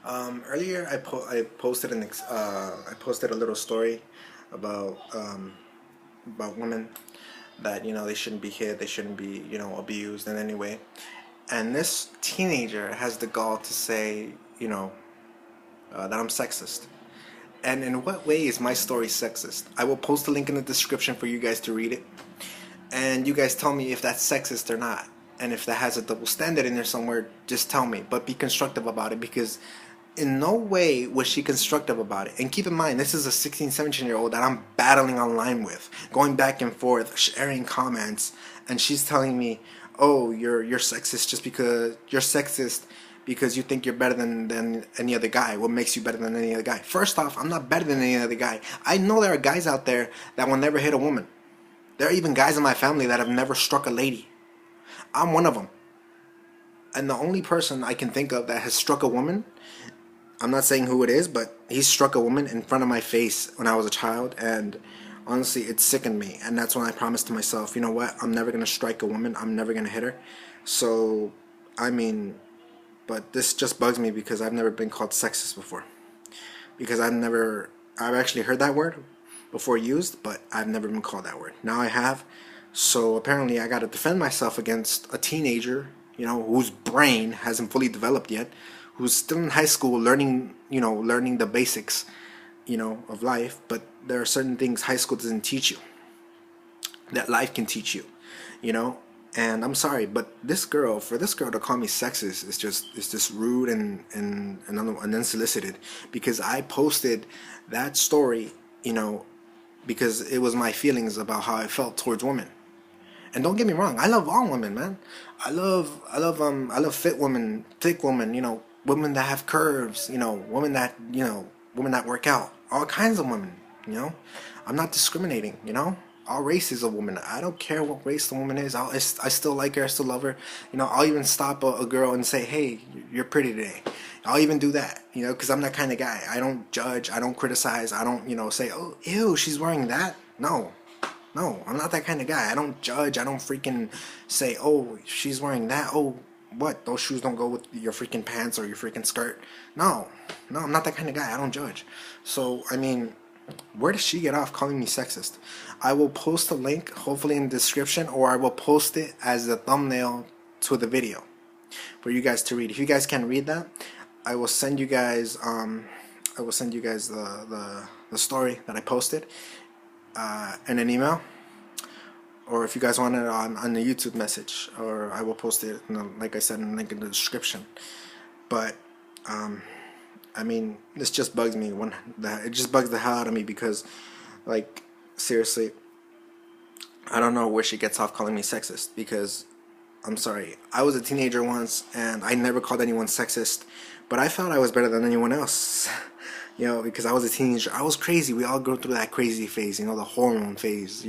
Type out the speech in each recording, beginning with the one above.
Earlier, I posted I posted a little story about women that they shouldn't be hit, they shouldn't be abused in any way. And this teenager has the gall to say that I'm sexist. And in what way is my story sexist? I will post a link in the description for you guys to read it, and you guys tell me if that's sexist or not. And if that has a double standard in there somewhere, just tell me. But be constructive about it, because in no way was she constructive about it. And keep in mind, this is a 16, 17-year-old that I'm battling online with, going back and forth, sharing comments, and she's telling me, "Oh, you're sexist just because you're sexist because you think you're better than any other guy. What makes you better than any other guy?" First off, I'm not better than any other guy. I know there are guys out there that will never hit a woman. There are even guys in my family that have never struck a lady. I'm one of them. And the only person I can think of that has struck a woman, I'm not saying who it is, but he struck a woman in front of my face when I was a child, and honestly, it sickened me. And that's when I promised to myself, you know what, I'm never going to strike a woman, I'm never going to hit her. So, I mean, but this just bugs me because I've never been called sexist before. Because I've actually heard that word before used, but I've never been called that word. Now I have. So apparently I got to defend myself against a teenager, whose brain hasn't fully developed yet, who's still in high school learning the basics, of life. But there are certain things high school doesn't teach you that life can teach you, And I'm sorry, but for this girl to call me sexist is just rude and unsolicited, because I posted that story, because it was my feelings about how I felt towards women. And don't get me wrong, I love all women, man. I love fit women, thick women, women that have curves, women that work out, all kinds of women, I'm not discriminating, all races of women. I don't care what race the woman is. I still like her, I still love her. I'll even stop a girl and say, "Hey, you're pretty today." I'll even do that, because I'm that kind of guy. I don't judge, I don't criticize, I don't, say, "Oh, ew, she's wearing that." No, I'm not that kind of guy. I don't judge, I don't freaking say, "Oh, she's wearing that. Oh, what? Those shoes don't go with your freaking pants or your freaking skirt." No, I'm not that kind of guy. I don't judge. So, I mean, where does she get off calling me sexist? I will post a link, hopefully in the description, or I will post it as a thumbnail to the video for you guys to read. If you guys can read that, I will send you guys the story that I posted in an email, or if you guys want it on the YouTube message, or I will post it, like I said, in the link in the description. But I mean, this just bugs me. It just bugs the hell out of me, because, like, seriously, I don't know where she gets off calling me sexist. Because, I'm sorry, I was a teenager once, and I never called anyone sexist, but I felt I was better than anyone else. Because I was a teenager. I was crazy. We all go through that crazy phase, the hormone phase,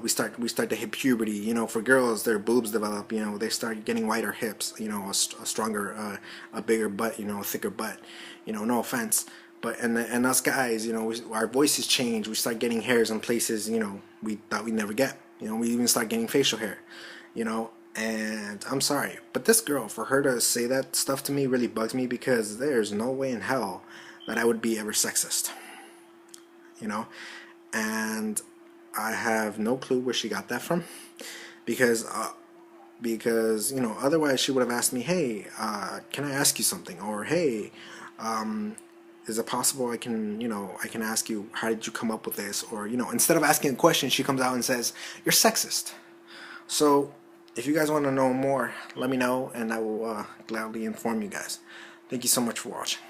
we start to hit puberty. For girls, their boobs develop. They start getting wider hips. A stronger, a bigger butt. A thicker butt. No offense, but and us guys, our voices change. We start getting hairs in places we thought we'd never get. We even start getting facial hair. And I'm sorry, but this girl, for her to say that stuff to me really bugs me, because there's no way in hell that I would be ever sexist. And I have no clue where she got that from, because otherwise she would have asked me, "Hey, can I ask you something?" Or, "Hey, is it possible I can ask you, how did you come up with this?" Or, instead of asking a question, she comes out and says, "You're sexist." So if you guys want to know more, let me know, and I will gladly inform you guys. Thank you so much for watching.